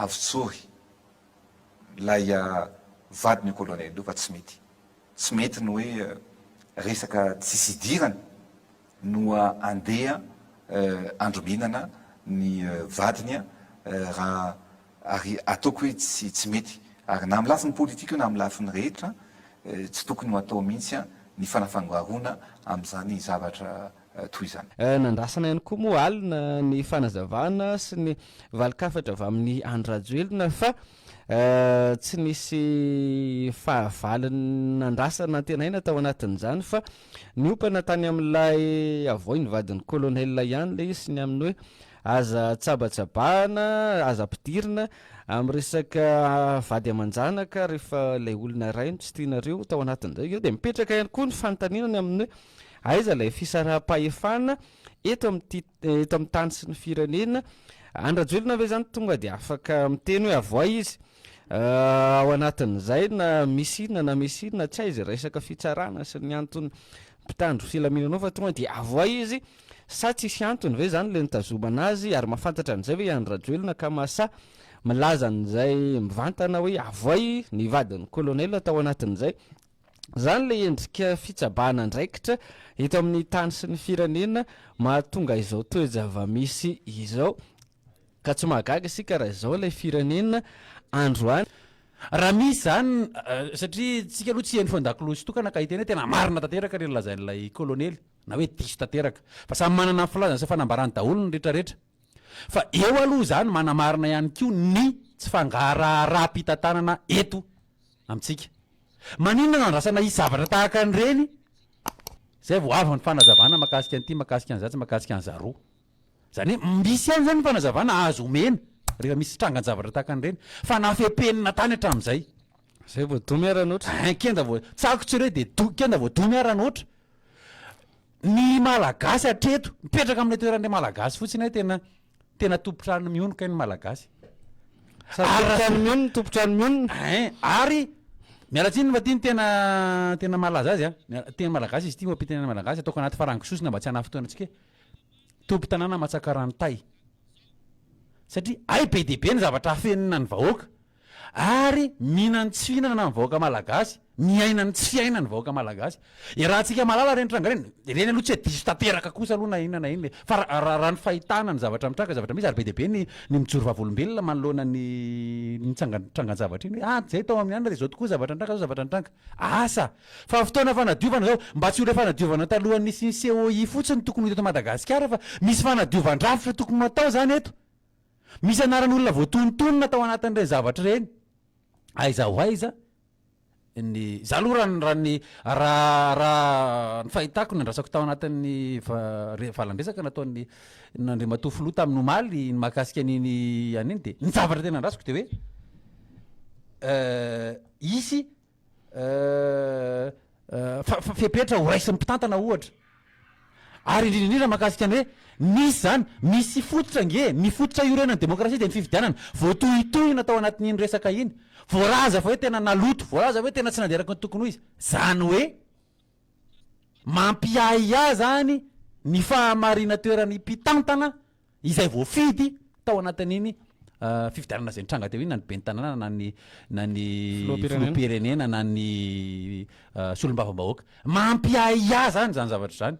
avotsory lay vadiny colonel io fa tsy mety ny hoe resaka tsisy idirana no andeha androminana ny vadiny raha ary ataoko hoe tsy mety ary na amin'ny lafiny politika io na amin'ny lafiny rehetra tsy tokony ho atao mihitsy ny fanafangarona amin'izany zavatra toy izany. Nandrasana ihany koa moa alina ny fanazavana sy ny valikafatra avy amin'ny Andry Rajoelina fa tsy nisy fahavaliny nandrasana tenaina tao anatin'izany fa niompana tany amin'ilay avoy ny vadin'ny colonel ihany le izy ny amin'ny hoe aza tsabatsabana, aza ampidirina amin'ny resaka vady aman-janaka rehefa ilay olona iray no tsy tianareo tao anatin'izay io dia mipetraka ihany koa ny fanontanianany amin'ny hoe aiza ilay fisaraha-pahefana eto amin'ny tany sy ny firenena. Andry Rajoelina ve zany tonga dia afaka miteny hoe avoay izy ao anatin'izay na misy inona tsy aiza resaka fitsarana sy ny antony mpitandro filaminanao fa tonga dia avoay izy sa tsisy antony ve zany le nitazomana azy ary mahafantatra an'izay hoe Andry Rajoelina ka masa milaza an'izay mivantana hoe avoay ny vadin'ny colonel tao anatin'izay. Zany le endrika fitsabahana ndraikitra eto amin'ny tany sy ny firenena mahatonga izao toe-java-misy izao ka tsy mahagaga isika raha izao ilay firenena androany. Raha misy zany satria tsika aloha tsy heny fandakilosy tokana ka hiteny hoe tena marina tanteraka reny lazain'ilay colonel na hoe diso tanteraka fa samy manana ny filazany sy fanambarany daholo ny rehetrarehetra fa eo aloha zany manamarina ihany koa ny tsy fangaraharaha-pitantanana eto amintsika. Maninona nandrasana isy zavatra tahaka an'ireny zay vao avy ny fanazavana makasika an'ity makasika an'zatsy makasika an'zaroa. Zany hoe misy ihany zany ny fanazavana azo omena rehefa misy trangany zavatra tahaka an'ireny fa nafepenina tany hatramin'izay zay vao domy aranoatra kenda vao tsakotsy re dia kenda vao domy aranoatra. Ny malagasy hatreto mipetraka amin'ny toeran'ilay malagasy fotsiny hoe tena tompotrano mionoka ny malagasy tompotrano mionona ary mialatsiny fa tiany tena malaza azy tena malagasy izy ity mampitena malagasy ataoko anaty farangisosina mba tsy hanafotoana antsika tompo tanàna Matsakaranitay satria ay be dia be ny zavatra hafenina ny vahoaka ary mihinany tsy fihinana ny vahoaka malagasy miainany tsy fiainana ny vahoaka malagasy raha antsika malala reny tranga reny aloha tsy diso tanteraka kosa aloha na inona na inona fa raha ny fahitana ny zavatra mitranga zavatra misy ary be dia be ny mijoro vavolombelona manoloana ny trangany zavatra iny zay tao amin'ny andra dia zao tokoa zavatra nitranga zao zavatra nitranga asa fa fotoana fanadiovana zao mba tsy ho le fanadiovana talohan'ny nisy COI fotsiny tokony eto Madagasikara fa misy fanadiovan-drafitra tokony natao zany eto. Misy anaran'olona voatonontonona tao anatin'ireny zavatra ireny aiza ho aiza ny za aloha raha ny fahitako ny andrasako tao anatin'ny valandresaka nataon'ny Nandriamatoa Filoha tamin'ny omaly ny mahakasika an'iny an'iny dia ny zavatra tena andrasako dia hoe isy fepetra ho raisin'ny mpitantana ohatra ary indrindra mahakasika ny hoe misy zany misy fototra nge mifototra iorenan'ny demokrasia dia ny fifidianana voatohitohina tao anatin'iny resaka iny voaraza fa hoe tena naloto voaraza fa hoe tena tsy nanderaka ny tokony ho izy zany hoe mampiaia zany ny fahamarina toeran'ny mpitantana izay voafidy tao anatin'iny fifidianana zay nitranga teo iny na ny ben'ny tanàna na ny filoham-pirenena na ny solombavam-bahoaka mampiaia zany zavatra zany.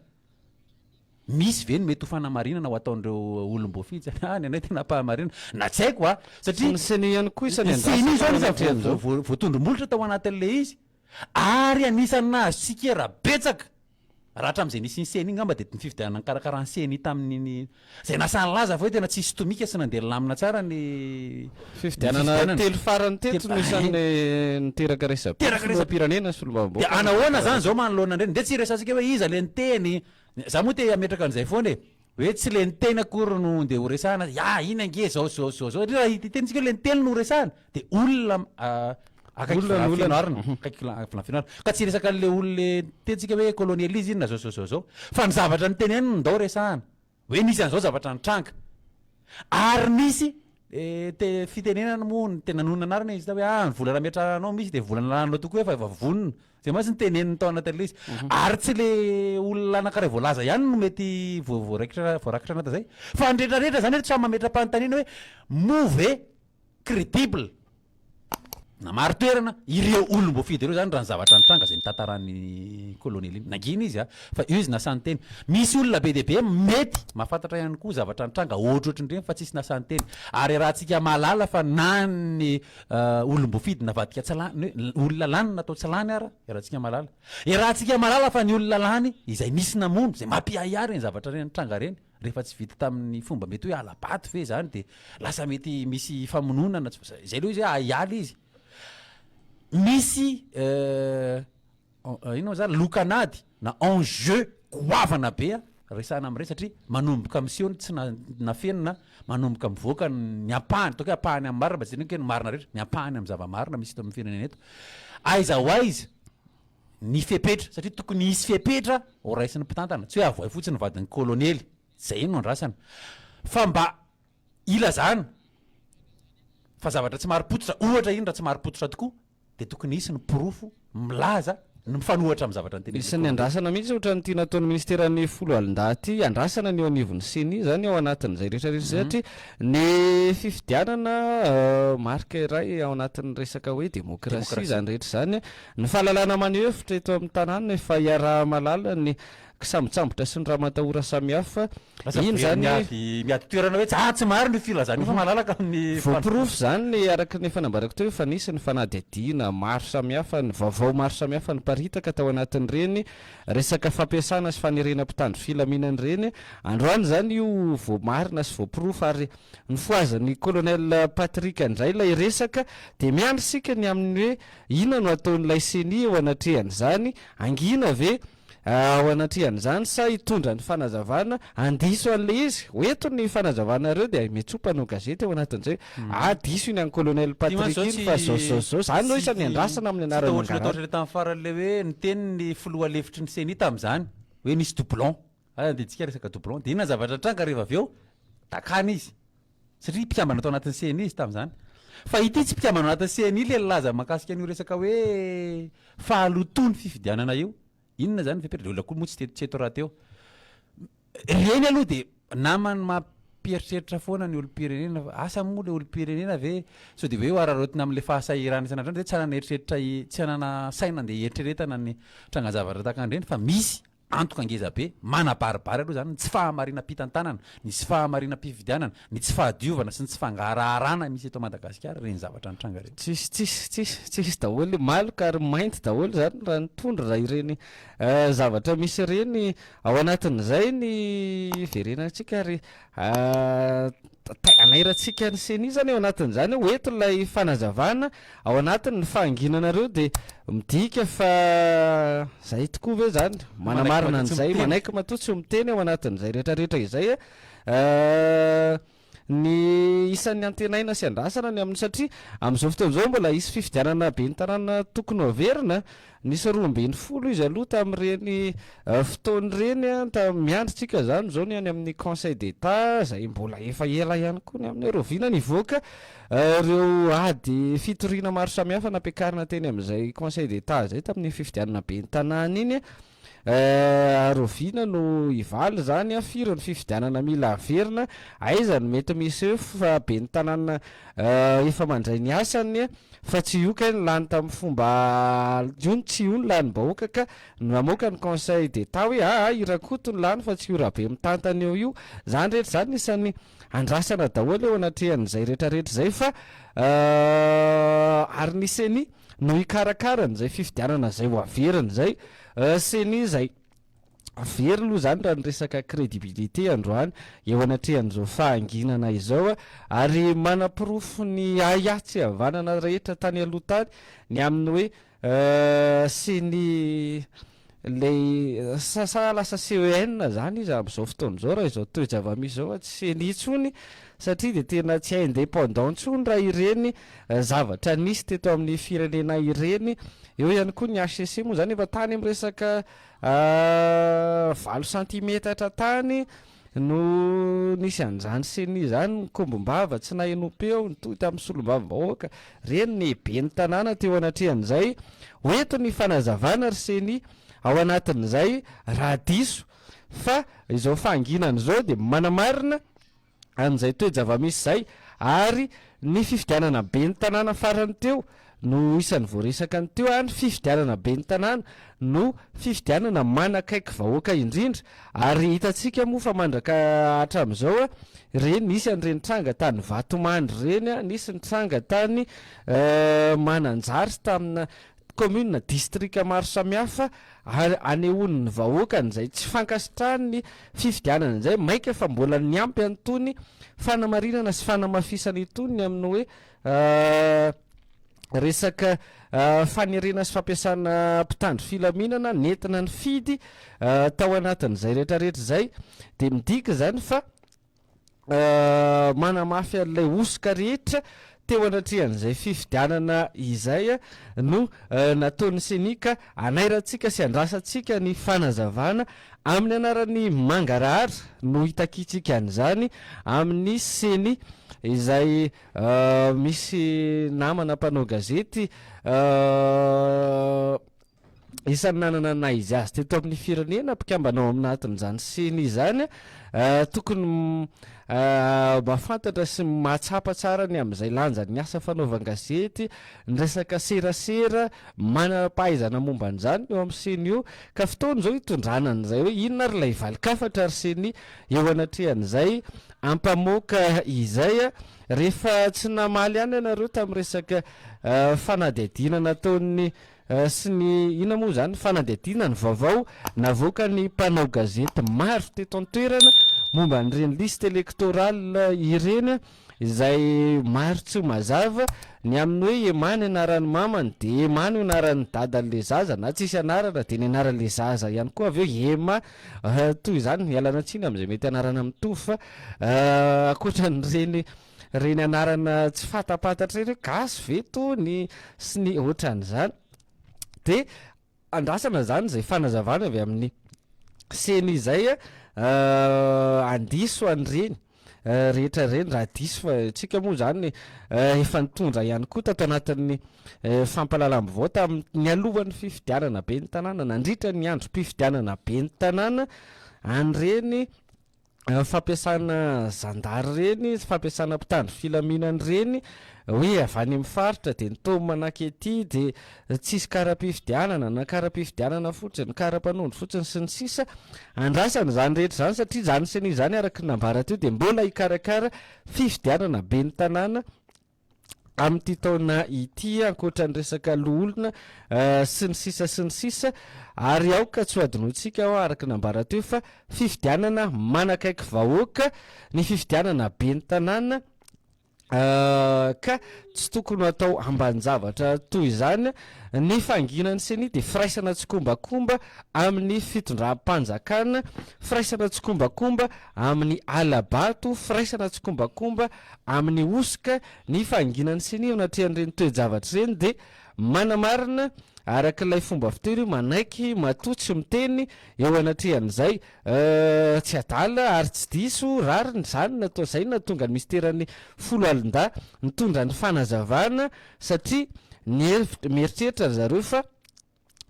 Misy ve ny mety ho fanamarinana ho ataon'ireo olom-boafidy ny anay tena pahamarina na tsy haiko satria niseny ihany koa isan'ny voatondrom-bolotra tao anatin'le izy ary anisany nahazo sikera betsaka raha hatramin'izay nisy ny seny iny ngamba dia ny fifidianana karakara ny seny tamin'ny zay nasany laza fa hoe tena tsisy tomika sy nandeha lamina tsara ny fifidianana telo farany teto no isan'le niteraka resam-pirenena solombavam-bahoaka dia anahoana zany zao manoloana ireny dia tsy resansika hoe iza le niteny za moa te ametraka an'izay foana hoe tsy le niteny akory no ndeha ho resahana ina nge zao raha hitentsika hoe le niteny no ho resahana dia olona akaikyfianarina ka tsy resaka an'le olona tentsika hoe colonialisme iny na zao fa ny zavatra niteny ihany ndao resahana hoe nisy an'izao zavatra nitranga ary nisy fitenenana moa ny tena nonona anarana izy ta hoe ny volana metrahanao misy dia volana lanao tokoa hoe fa efa vonona zay masy ny teneniny tao anatin'le izy ary tsy le olona anankiray voalaza ihany no mety voarakitra anata zay fa ny rehetrarehetra zany hoe tsy samy mametra-panontaniana hoe move crédible na maro toerana ireo olom-boafidy ireo zany raha ny zavatra nitranga zay nitantaran'ny kolônely iny nangina izy fa io izy nasany-teny misy olona be deaibe mety mahafantatra ihany koa zavatra nitranga ohatrohatranyireny fa tsisy nasany-teny ary raha tsika mahalala fa na ny olom-boafidy navadika tsalany olona lany natao tsalany ara raha tsika mahalala raha tsika mahalala fa ny olona lany izay nisy namono zay mampiaiary ny zavatra reny nitranga reny rehefa tsy vita tamin'ny fomba mety hoe alabaty fe zany de lasa mety misy famononana zay loha izy hoe aialy izy misy ino zany lokanady na enjeu goavana be resana am'ireny satria manomboka misiony tsy nafenina manomboka mivoaka ny ampahany ataoko hoe ampahany amin'ny marina tsy nike ny marina rehetra ny ampahany amin'ny zava-marina misy eto amin'ny firenena eto aiza ho aiza ny fepetra satria tokony hisy fepetra ho raisin'ny mpitantana tsy hoe avoay fotsiny vadin'ny kolônely zay ino andrasana fa mba ilazana fa zavatra tsy maripototra ohatra iny raha tsy maripototra tokoa de tokony hisy ny pirofo milaza ny mifanohatra amin'ny zavatra nyteny isan'ny andrasana mihitsy ohatra ny tia nataon'ny ministeran'ny folo alindaty andrasana ny eo anivon'ny seny zany ao anatin'izay rehetrarehetra satria ny fifidianana marika iray ao anatin'ny resaka hoe demokrasia zany rehetra zany ny fahalalana manehevitra eto amin'ny tanàna efa iaraha malala ny sambosambotra sy ny raha matahora samihafa iny zany miady toerana hoe tsy maro ny filazany fa malalaka amin'ny voapirofo zany ny araky ny fanambarako teo efa nisy ny fanadihadiana maro samihafa ny vaovao maro samihafa ny paritaka tao anatin'ireny resaka fampiasana sy fanerena mpitandro filaminany reny androany zany io voamarina sy voapirofo ary ny foazan'ny colonel Patrick andray ilay resaka de miandry sika ny amin'ny hoe inona no ataon'ilay seni eo anatrehany zany angina ve ao anatrihan'izany sa hitondra ny fanazavana andiso an'le izy hoeto ny fanazavana reo de metsopa no gazety ao anatin'izay diso iny any colonel Patrick iny fa zao zany no isan'ny andrasana amin'ny anarany mangarana le tamin'ny faran'le hoe ny teny ny filoha lefitry ny seni tam'izany hoe nisy doublon de tsika resaka doublon de inona zavatra tranga rehefa avy eo takany izy satria mpikambana atao anatin'ny seni izy tam'izany fa ity tsy mpikambana anatin'ny seni le laza makasika an'io resaka hoe fahalotony fifidianana io inona zany fepetra olona koa moa tsy eto raha teo reny aloha de namany mampieritreritra foana ny olom-pirenena asa moa le olom-pirenena ve so de hoe ararotina amin'le fahasahirana isan'andro de tsy anana eritreritra tsy anana saina andeha eritreretana ny trangazavatra takan'ireny fa misy antoka angeza be manabaribary aloha zany ny tsy fahamarina mpitantanana ny tsy fahamarina mpifidianana ny tsy fahadiovana sy ny tsy fangararana misy eto Madagasikara reny zavatra nitranga reny tsisy daholo maloka ary mainty daholo zany raha nitondra raha ireny zavatra misy ireny ao anatin'izay ny verenantsika ary anairantsika ny seni zany ao anatin'izany hoeto ilay fanazavana ao anatin'ny fahanginanareo de midika fa zay tokoa ve zany manamarina an'izay manaiky matoa tsy miteny ao anatin'izay rehetrarehetra izay ny isan'ny antenaina sy andrasana ny amin'ny satria amin'izao fotoan'izao mbola isy fifidianana be ny tanàna tokony hoaverina nisy 12 izy aloha tamin'ireny fotoan'ireny miandritsika zany zao ny any amin'ny conseil d'état zay mbola efa ela ihany koa ny amin'ny roviana nivoaka ireo ady fitoriana maro samihafa nampiakarina teny amin'izay conseil d'état zay tamin'ny fifidianana be ny tanàna iny roviana no ivaly zany firy ny fifidianana mila averina aiza ny mety misy eo fa be ny tanàna efa mandray ny asany fa tsy ioka ny lany tamin'ny fomba io tsy io ny lany bahoaka ka namoaka ny conseil d'état hoe irakoto ny lany fa tsy io raha be mitantany eo io zany rehetra zany isan'ny andrasana daholo eo anatrehan'izay rehetrarehetra zay fa ary ny seni no ikarakarany zay fifidianana zay ho averiny zay seni zay very aloha zany raha ny resaka crédibilité androany eo anatrehan'izao fahanginana izao ary manapirofo ny ayatsy havanana rehetra tany aloha tany ny amin'ny hoe seni le sasa lasa CEN zany izy amin'izao fotoan'izao raha izao toe-java-misy zao tsy seni tsony satria de tena tsy indépendant tsony raha ireny zavatra nisy teto amin'ny firenena ireny eo ihany koa ny HCC moa zany efa tany am'resaka 20 centimetatra tany no nisy an'izany seni zany nkombombava tsy nahenopeo nitoy tamin'ny solom-bavim-bahoaka reny ny be ny tanàna teo anatrehan'izay hoeto ny fanazavana ry seni ao anatin'izay raha diso fa izao fahanginana zao de manamarina an'izay toe-java-misy zay ary ny fifidianana be ny tanàna farany teo no isan'ny voaresaka ny teo any fifidianana be ny tanàna no fifidianana manakaiky vahoaka indrindra ary hitantsika moa fa mandraka hatramin'izao reny nisy an'ireny tranga tany Vatomandry reny nisy ny tranga tany Mananjary sy tamina commune distrika maro samihafa ary anehoany ny vahoakany izay tsy fankasitrahany fifidianana izay maika fa mbola niampy an'itony fanamarinana sy fanamafisana itony amin'ny hoe resaka fanirena sy fampiasana mpitandro filaminana nentina ny fidy tao anatin'izay rehetrarehetra izay dia midika zany fa manamafy an'ilay osika rehetra teo anatrehan'izay fifidianana izay no nataony senika anairantsika sy andrasantsika ny fanazavana amin'ny anaran'ny Mangarahara no hitakitsika an'izany amin'ny seny izay misy namana mpanao gazety isan'ny nanana naizy azy teto amin'ny firenena mpikambanao aminatin'izany seny izany tokony mahafantatra sy mahatsapa tsara ny amin'izay lanjany ny asa fanaovan-gazety ny resaka serasera manam-pahaizana momba an'izany eo amin'ny seny io ka fotoana izao hitondranan'izay hoe inona ary ilay valikafatra ary seny eo anatrehan'izay ampamoaka izay rehefa tsy namaly ihany ianareo tamin'ny resaka fanadihadihana nataony sy ny ina moa zany fanadihadihana ny vaovao navoaka ny mpanao gazety maro teto an-toerana momba n'ireny liste électorale ireny izay maro tsy mazava ny amin'ny hoe emany anaran'ny mamany dia emany anaran'ny dadan'le zaza na tsisy anarana dia ny anaran'le zaza ihany koa avy eo ema toy izany mialana tsiny amin'izay mety anarana mitovy fa ankoatran'reny anarana tsy fatapatatra reny hoe gasy vetony sy ny ohatran'izany dia andrasana zany izay fanazavana avy amin'ny seny izay andiso an'ireny rehetra reny raha diso fa tsika moa zany efa nitondra ihany koa tato anatin'ny fampalalam-baovao tamin'ny alohan'ny fifidianana be ny tanàna nandritra ny andro mpifidianana be ny tanàna an'ireny fampiasana zandary reny fampiasana mpitandro filaminany reny hoe avy any amin'ny faritra dia nitao manaky ety dia tsisy kara-pifidianana na kara-pifidianana fotsiny kara-panondro fotsiny sy ny sisa andrasana zany rehetra zany satria zany seny izany araky ny nambara teo dia mbola hikarakara fifidianana be ny tanàna amin'ity taona ity ankoatra ny resaka loholona sy ny sisa ary aoka tsy hoadinoantsika ao araky nambara teo fa fifidianana manakaiky vahoaka ny fifidianana be ny tanàna ka tsy tokony atao ambanjavatra toy izany ny fanginany seny dia firaisana tsokombakomba amin'ny fitondram-panjakana firaisana tsokombakomba amin'ny alabato firaisana tsokombakomba amin'ny osika ny fanginany seny eo anatrehan'ireny toe-javatra ireny dia manamarina araka ilay fomba fiteny manaiky matotsy miteny eo anatrehan'izay tsy adala ary tsy diso rary zany natao izay natonga ny misterany folo alin-da nitondra ny fanazavana satria mieritreritra zareo fa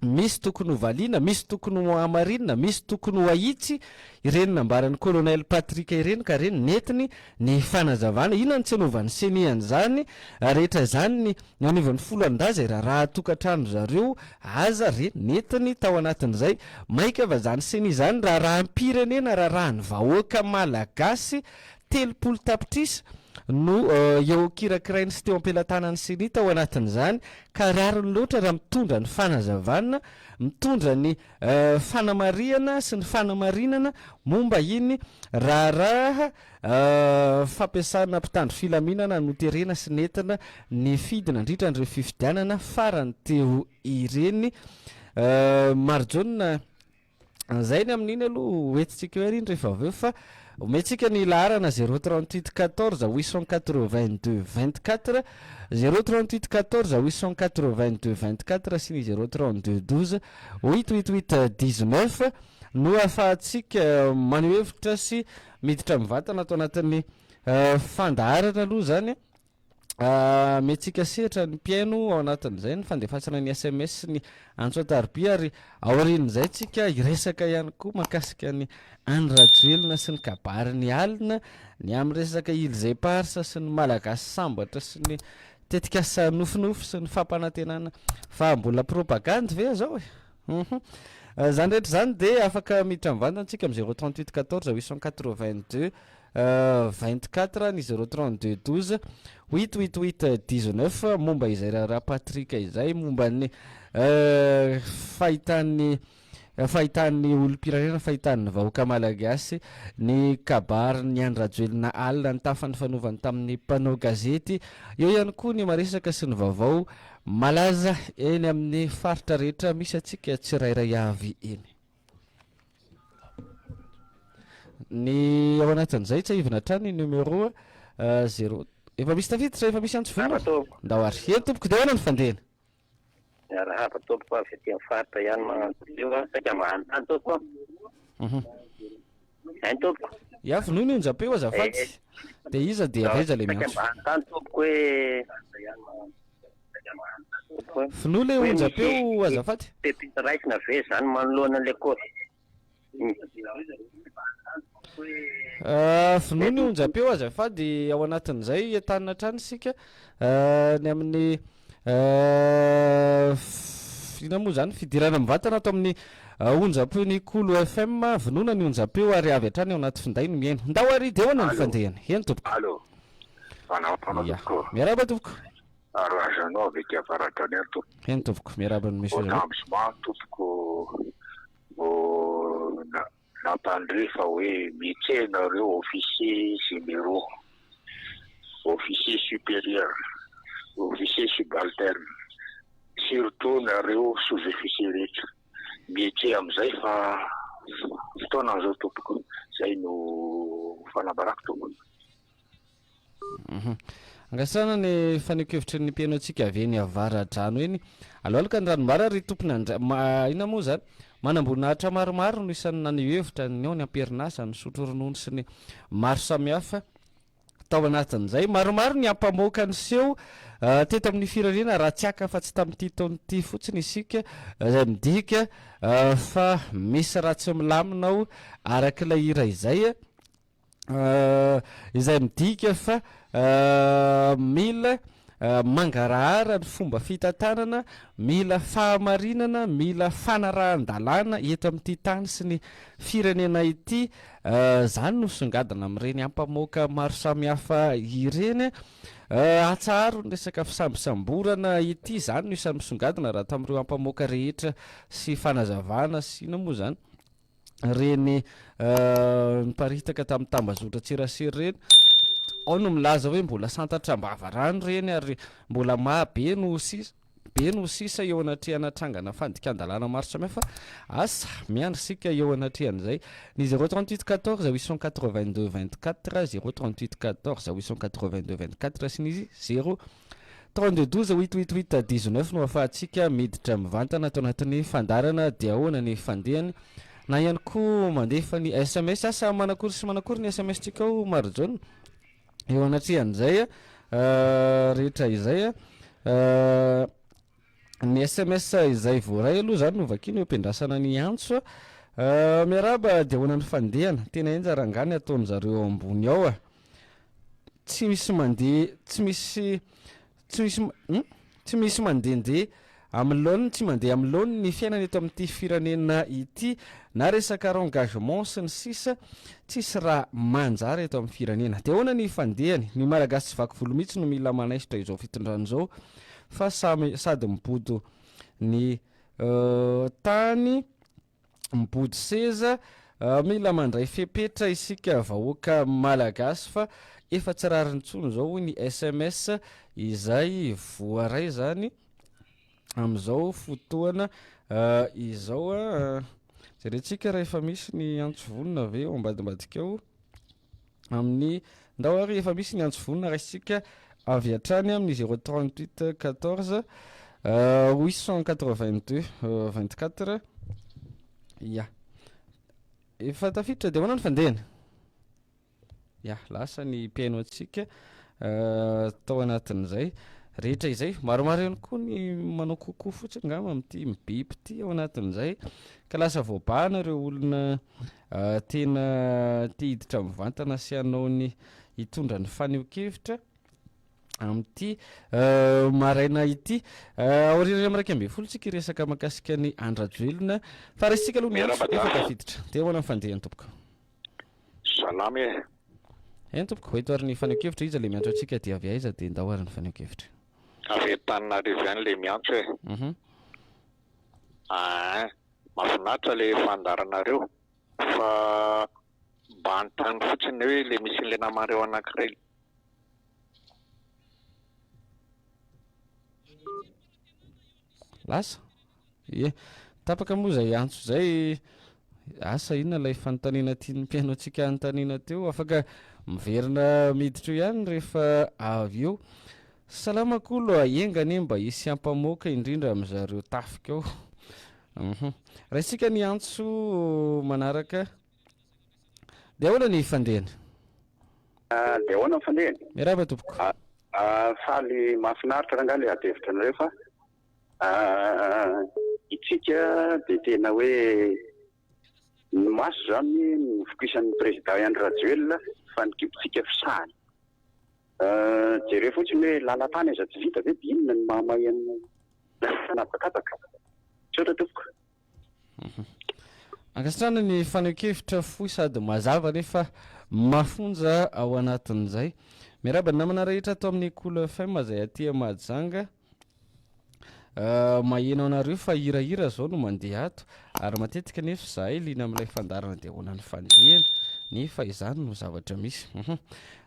misy tokony ho valiana misy tokony ho amarinina misy tokony ho ahitsy ireny nambaran'ny colonel Patrika ireny ka reny netiny ny fanazavana inona ny tsy anaovan'ny seniany zany rehetra zany ny aniovan'ny folo alin-da zay raha tokantrano zareo aza reny netiny tao anatin'izay maika fa zany seny izany raha ampirenena raha ny vahoaka malagasy 30 tapitrisa no eo kirakirainy sy teo ampelantanany seny tao anatin'izany ka rariny loatra raha mitondra ny fanazavana mitondra ny fanamariana sy ny fanamarinana momba iny raha fampiasana mpitandro filaminana noterena sy nentina ny fidina ndritra n'ireo fifidianana farany teo ireny marjona zay ny amin'iny aloha hoentitsika hoe riny rehefa aveo fa omentsika ny laharana 038 14 882 24 038 14 882 24 sy ny 032 12 888 19 no ahafahantsika maneho hevitra sy miditra mivantana atao anatin'ny fandaharana aloha zany metsika sehatra ny mpiaino ao anatin'izay ny fandefasana ny SMS sy ny antsoatarby ary aorian'izay tsika iresaka ihany koa mahakasika ny andrajoelona sy ny kabary ny alina ny amin'ny resaka ilzay-parsa sy ny malagasy sambatra sy ny tetikasa nofinofo sy ny fampanantenana fa mbola propagande ve zao zany rehetra zany de afaka miditra mivantantsika am 038 14 882 24 ny 032 12 888 19 momba izay raha patrika izay momba ny fahitan'ny olom-pirenena fahitan'ny vahoaka malagasy ny kabary ny andrajoelina alina ny tafany fanaovany tamin'ny mpanao gazety eo ihany koa ny maresaka sy ny vaovao malaza eny amin'ny faritra rehetra misy atsika tsirairay avy eny ny ao anatin'izay tsy aivina trany numéro 0 efa misy tafiditra efa misy antso vona nda hoary eny tompoko de hoana ny fandehana raha tompoko avy aty amin'ny faritra ihany magnano saika mahantany tompoko hainy tompoko ia finono onja-peo azafady de iza de avaiza le miantso mahantany tompoko hoe finoa le onja-peo azafady pepitaraikina ve zany manoloana le kosy finoa ny onja-peo azafady ao anatin'izay entanina trany sika ny amin'ny ina moa zany fidirana mivatana ato amin'ny onja-peo ny Kolo FM vinona ny onja-peo ary avy hatrany ao anaty finday no miaino ndao ary de hoana ny fandehana eny tompoko miaraba tompoko arazanao avy avaratra ny tompoko eny tompoko miaraba ny monsieur ambisement tompoko nampandrefa hoe métier nareo officier généraux officier supérieur officier subalterne surtout nareo sous-officier rehetra métier am'izay fa fotoana zao tompoko zay no fanambarako tompoko angasana ny fanekevitry ny mpiaino atsika avy eny avaradrano eny alohalaka ny ranombara ry tompony ina moa zany manamboninahitra maromaro no isan'ny nanihevitra ny ao ny amperinasa ny sotro ronono sy ny maro samihafa tao anatin'izay maromaro ny ampamoaka ny seho teto amin'ny firenena raha tsy aka fa tsy tamin'ity taonyity fotsiny isika zay midika fa misy raha tsy milaminao arak'ilay ira izay izay midika fa mila mangarahara ny fomba fitantanana mila fahamarinana mila fanarahan-dalàna eto amin'ity tany sy ny firenena ity zany no songadina amin'ireny ampamoaka maro samihafa ireny atsaro ny resaka fisambisamborana ity zany no isan'ny misongadina raha tamin'ireo ampamoaka rehetra sy fanazavana sy ina moa zany reny niparitaka tamin'ny tambazotra tserasera reny ao no milaza hoe mbola santatram-bavarano reny ary mbola mahabe no sisa eo anatrehanatrangana fandikan-dalàna maro samihafa asa miandry sika eo anatrehan'izay ny 038 14 882 24 038 14 882 24 sy ny 032 12 888 19 no afahantsika miditra mivantana tao anatin'ny fandarana dia ahoana ny fandehany na ihany koa mandefa ny SMS asa manakory sy manakory ny SMS tsika ao maro jone eo anatrehan'izay rehetra izay ny SMS izay voaray aloha zany no vakiny ampiandrasana ny antso miaraba de hoana ny fandehana tena enjarangany ataony zareo ambony ao tsy misy mandehandeha am'lony tsy mandeha am'lony ny fiainana eto amin'ity firenena ity na resaka engagement sy ny sisa tsisy raha manjary eto amin'ny firenena de hoana ny fandehany ny malagasy tsy vaky volo mihitsy no mila manaisitra izao fitondrano zao fa sady mibodo ny tany mibodo seza mila mandray fepetra isika vahoaka malagasy fa efa tsy rariny tsony zao hoy ny SMS izay voaray zany am'izao fotoana izao jeretsika raha efa misy ny antsovonina ave ao ambadimbadika ao amin'ny ndao ary efa misy ny antsovonina raisitsika avy hatrany amin'ny 038 14 882 24 ya efa tafiditra de hoana ny fandehana ya lasa ny mpiaino atsika tao anatin'izay rehetra izay maromaro ihany koa ny manao kokoa fotsiny ngama am'ty mibiby ty ao anatin'izay ka lasa voabahana ireo olona tena ty hiditra mivantana sy anao ny hitondra ny faneho-kevitra am'ty maraina ity aoriana am'raiky ambe folo tsika resaka makasika ny andrajoelona fa raisitsika aloha miantso efa tafiditra de hoana mifandehany tompoka salamy eny tompoka hoetoary ny faneho-kevitra izy le miantso atsika dia avy aiza de ndao ary ny faneho-kevitra avy Antananarivo ihany le miantso e mahafinaritra le fandaranareo fa mba antany fotsiny hoe le misy le namareo anankiray lasa e tapaka moa zay antso zay asa inona lay fanontaniana tiany mpiaino atsika anontaniana teo afaka miverina miditra eo ihany rehefa avy eo salamakolo aengany mba isy ampamoaka indrindra am'zareo tafika ao raha isika ny antso manaraka de ahoana ny fandehany de ahoana fandehany miaraba tompoko faly mahafinaritra raha nga le adevitra anareo fa itsika de tena hoe ny maso zany nofokisan'ny président Andry Rajoelina fa nikipitsika fisahany jereo fotsiny hoe lalatany aza tsy vita ve de inona ny mahamay amin'ny napakataka tsotra tompoko ankasitrana ny faneho-kevitra foy sady mazava nefa mafonja ao anatin'izay miaraba namana rehetra atao amin'ny Cool FM zay aty Mahajanga maheno anareo fa hirahira zao no mandeha ato ary matetika nefa zahay lina amin'ilay fandarana de hoana ny fandehany nefa izany no zavatra misy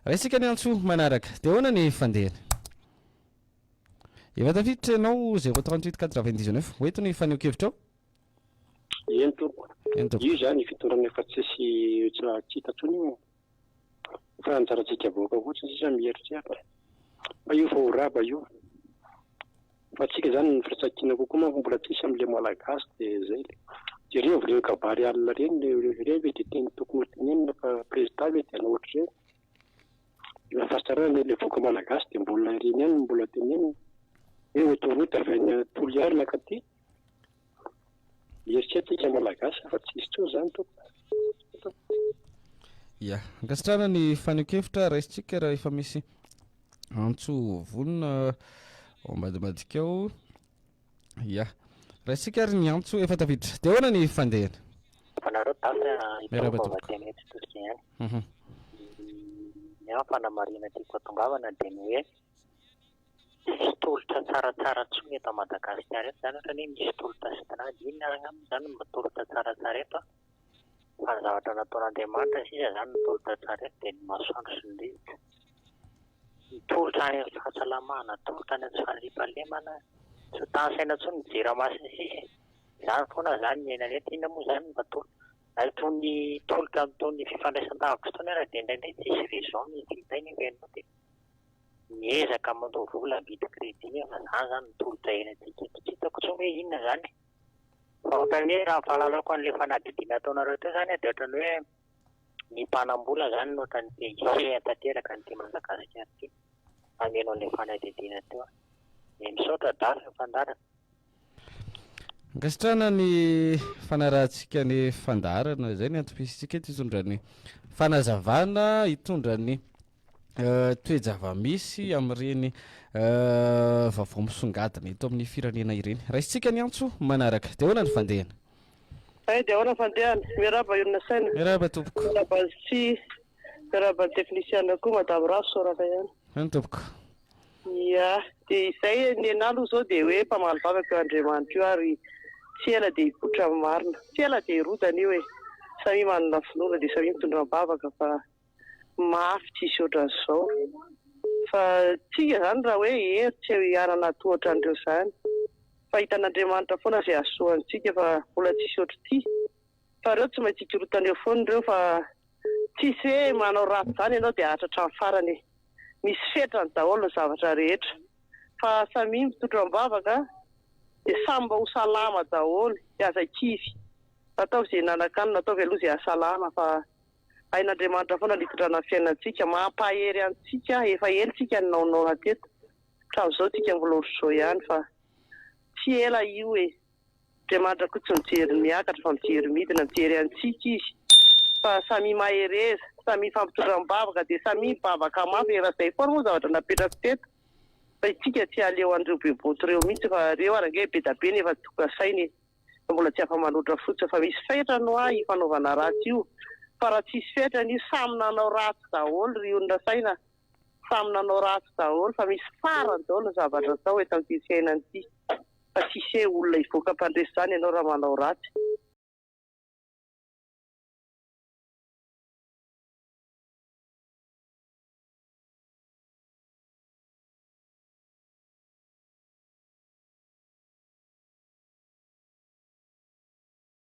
raha isika ny antso manaraka de hoana ny fandehany efa tafiditra ianao 038 hoeto ny faneho-kevitra ao eny tompo io zany fitorana efa tsisy tsitatsony io fa anjaratsika boaka fotsiny sisa mieritseritra fa io fa ho raba io fa tsika zany ny firaisankina kokoa manko mbola tsisy am'le malagasy de zay le jereo avreo kabary alina reny le de teny tokony tenenina fa président ve tena ohatry reny fasitarana le voaka malagasy de mbola reny any mbola tenenina hoe autoroute avy any Toliary ka ty eritreretika malagasy fa tsisy tsony zany to ya ankasitrana ny faneho-kevitra raisitsika raha efa misy antso vonona ao ambadimadika ao ya raisitsika ary ny antso efa tafiditra de hoana ny fandehany miaraba tompoko ny fanamarina tiako atongavana de ny hoe misy tolotra tsaratsara tsony eto Madagasikara eto zany ohatra ny misy tolotra sitrady iny arana zany mba tolotra tsaratsara eto fa ny zavatra nataon'Andriamanitra sisa zany ny tolotra tsara eto de ny masoandro sy ny rivotra ny tolotra any amin'ny fahasalamana tolotra any amin'ny faharipahalemana tsy tansaina tsony mijery masina sisa zany foana zany ny ainany eto inona moa zany mba tony tolotra amin'itony fifandraisan-davitra itony ara de indraindray tsisy raison ny vitainy venao de miezaka mandao vola mity crédit fa zany zany tolotra enatsika tsy hitako tsony hoe inona zany fa ohatrany hoe raha fahalalako an'le fanadidina ataonareo teo zany de ohatrany hoe ny mpanambola zany no ohatrany te tanteraka ny ty Madagasikara ty ameno an'le fanadidina teo de misaotra dafy fandarana ankasitrana ny fanarahantsika ny fandarana zay ny antopisitsika eto hitondra ny fanazavana hitondra ny toejava-misy amin'ireny vaovao misongadina eto amin'ny firenena ireny raha isitsika ny antso manaraka de hoana ny fandehana de ahoana fandehana miaraba iorina saina miaraba tompoko miaraba sy miaraba ny teknisiana koa madame raso soraka ihany any tompoko ya de izay ny analo zao de hoe mpamaly vavaka eo Andriamanitra io ary tsy ela de hipotra marina tsy ela de rodana io hoe samy manana finoana de samy mitondra bavaka fa mafy tsisy ohatran'izao fa tsika zany raha hoe tsy anana tohatra an'ireo zany fa hitan'Andriamanitra foana zay asoantsika fa mbola tsisy ohatry ty fa reo tsy maintsy ikorotan'ireo foana reo fa tsisy hoe manao ratsy zany ianao de atratra amin'ny farany misy fetrany daholo ny zavatra rehetra fa samy mitondra bavaka de samy mba ho salama daholo de aza kivy atao zay nanankanina atao ve aloha zay asalama fa ain'Andriamanitra foana likotrana fiainantsika mampahery antsika efa elitsika ninaonao rateto hatramin'izao tsika mbola otr'izao ihany fa tsy ela io Andriamanitra koa tsy mijery miakatra fa mijery midina mijery antsika izy fa samy mahereza samy fampitondram-bavaka dia samy mibavaka mafy efa izay foana moa zavatra napetraka teto fa itsika tsy aleo an'ireo beboto ireo mihitsy fa ireo arake be da be nefa toka sainy mbola tsy afa-manoatra fotsiny fa misy fetrany ho ahy fanaovana ratsy io fa raha tsisy fetrany io samy nanao ratsy daholo ry olona saina samy nanao ratsy daholo fa misy farany daholo ny zavatra atao eto amin'ity fiainana ity fa tsisy olona hivoaka mpandresy izany ianao raha manao ratsy